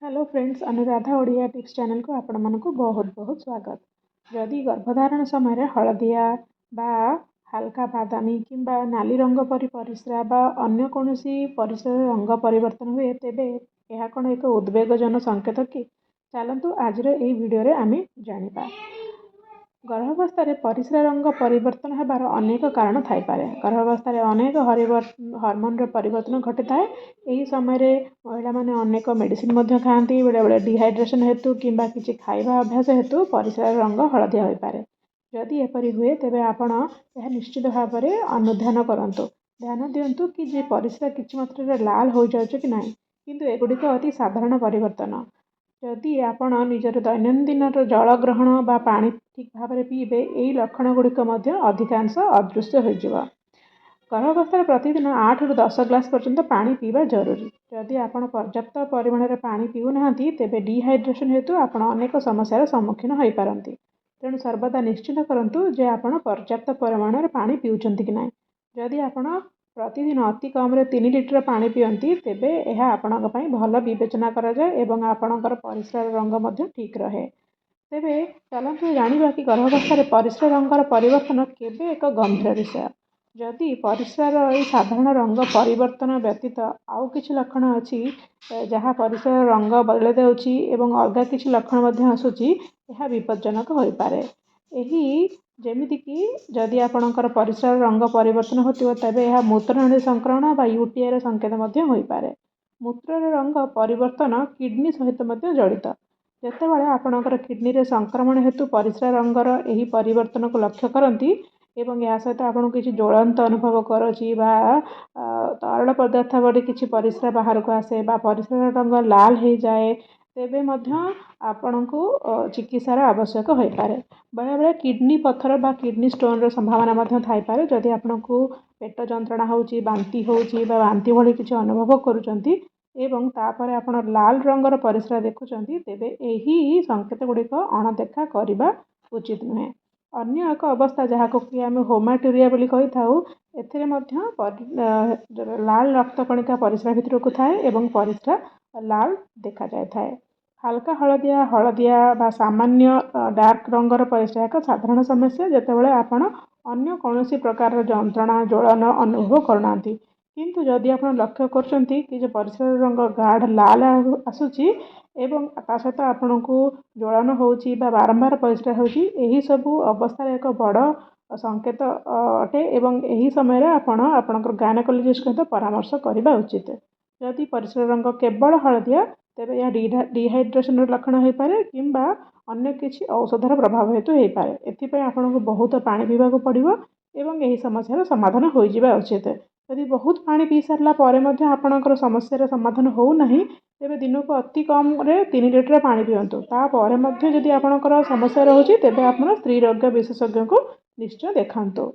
Hello friends, Anuradha Odia tips channel को आपण मानक बहुत बहुत स्वागत। जदि गर्भधारण समय हलदिया बा हल्का बादामी किंबा नाली रंग परी परिस्रा बा अन्य कौनसी परिस्रा रंग परिवर्तन हुए तेबे यह कौन एक उद्वेगजनक संकेत कि चलतु आज भिडियो आम जाना। गर्भावस्था परिस्रा रंग परिवर्तन होबार अनेक कारण थाईपारे। गर्भावस्था अनेक हर्मोन परिवर्तन घटी थाए। यही समय महिला माने अनेक मेडिसिन खाती, बेले बेले डिहाइड्रेशन हेतु किंबा किसी खाइबा अभ्यास हेतु परिस्रा रंग हलदिया हो पारे। जदि एपरी हुए तेबे आपण यह निश्चित भाव में अनुध्यान करंतु। ध्यान दिंतु कि जे परिस्रा किछि मात्रा लाल हो जाउछ कि नाही, किंतु एगुड़िक अति साधारण परिवर्तन। जदि आपण निजर दैनंदिन जल ग्रहण बा पानी ठीक भाव में पीबे, यही लक्षण गुड़िक अधिकांश अदृश्य हो। गर्भावस्था प्रतिदिन 8 ରୁ 10 ग्लास पर्यंत पानी पीवा जरूरी। जदि आपण पर्याप्त परिमाण में पानी पीऊना तेबे डिहाइड्रेशन हेतु आपण अनेक समस्यार सम्मुखीन हो पारती। तेणु सर्वदा निश्चित करंतु जे आपण पर्याप्त परिमाण में पानी पीउछंती कि नाही। जदि आपण प्रतिदिन अति कम 3 लिटर पानी पीती तेबे यह आपण भल विवेचना कराए एवं आपणकर परिस्रा रंग ठीक रहे। तेबे चलतु जानिबा कि गर्भावस्था परिस्रा रंगर परिवर्तन केबे एक गंभीर विषय। जदि परिस्रार यह साधारण रंग परिवर्तन व्यतीत आउ किछि लक्षण अच्छी जहाँ परिस्रार रंग बदल देउछि एवं अलगा किछि लक्षण आसुछि, यह विपज्जनक हो पारे। यही जेमिति कि जदि आपणकर परिस्रार रंग परिवर्तन होतिबो तबे यह मूत्रनली संक्रमण बा यूटीआई संकेत हो पारे। मूत्र रंग परिवर्तन किडनी सहित जड़ित। जेतेबेले आपणकर किडनी रे संक्रमण हेतु परिस्रा रंगर यही परिवर्तन को लक्ष्य करती एवं या सहित आपन किसी ज्वलंत अनुभव करुँची बा तरल पदार्थ बड़ी किसी परिस्रा बाहर को आसे बा परिस्रा रंग लाल हो जाए, तेबे आपण को चिकित्सार आवश्यक हो पारे। बेले बेले किडनी पत्थर बा किडनी स्टोन रो संभावना थाई पारे। जदि आपण को पेट जंत्रणा होउची, बांती होउची बा बांती भली किसी अनुभव करूचंती एवं तापर आपण लाल रंगर परिस्रा देखुचंती, तेबे यही संकेत गुड़िक अणदेखा करने उचित नुहे। अन्य एक अवस्था जहाँ को कि आम होमाटूरिया बोली कही थाउ, एथिरे लाल रक्त कणिका परिस्रा भितर को थाए एवं परिस्रा लाल देखा जाए थाए। हल्का हलदिया हलदिया बा सामान्य डार्क रंगर परिस्रा एक साधारण समस्या जेतेबेले आपण अन्य कौनसी प्रकार जंत्रणा ज्वलन अनुभव करना। किंतु जदि आप लक्ष्य करछंती कि परिस्रा रंग गाढ़ लाल आसुची एवं ता सहित आपण को ज्वलन होउची बा बारंबार परिस्रा होउची, यही सबू अवस्था एक बड़ संकेत अटे एवं यही समय आपण आपणकर गायनेकोलॉजिस्ट सहित परामर्श करने उचित। जदि परिस्रा रंग केवल हलदिया तेबे यह डिहाइड्रेशन लक्षण हो पारे किंबा अन्य किसी औषधर प्रभाव हेतु हो पारे। एथिपई आपण को बहुत पानी पीवा पड़िबो एवं यही समस्यार समाधान हो जिबा उचित। यदि बहुत पानी पी सारा पर आपणकर समस्यार समाधान होना तेबे दिन को अति कम 3 लिटर पानी पीवंतु। तापर जदि आपणकर समस्या रोचे तेबे आपण स्त्री रोग विशेषज्ञ को निश्चय देखांतु।